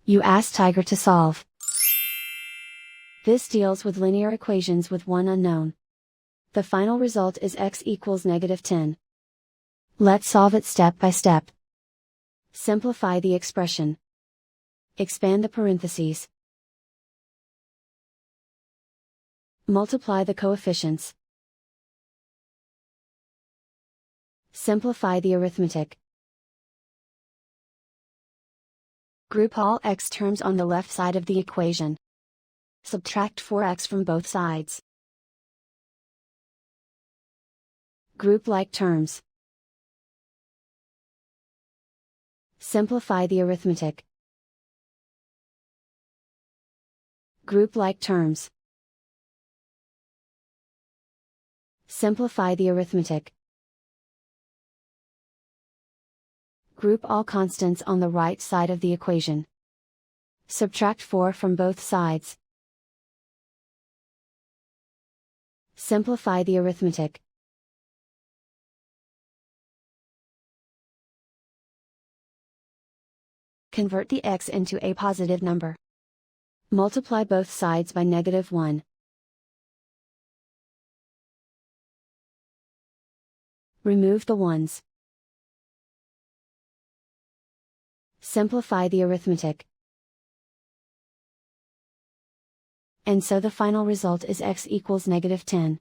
You ask Tiger to solve. This deals with linear equations with one unknown. The final result is x equals -10. Let's solve it step by step. Simplify the expression. Expand the parentheses. Multiply the coefficients. Simplify the arithmetic. Group all x terms on the left side of the equation. Subtract 4x from both sides. Group like terms. Simplify the arithmetic. Group like terms. Simplify the arithmetic. Group all constants on the right side of the equation. Subtract 4 from both sides. Simplify the arithmetic. Convert the x into a positive number. Multiply both sides by -1. Remove the ones. Simplify the arithmetic. And so the final result is x equals -10.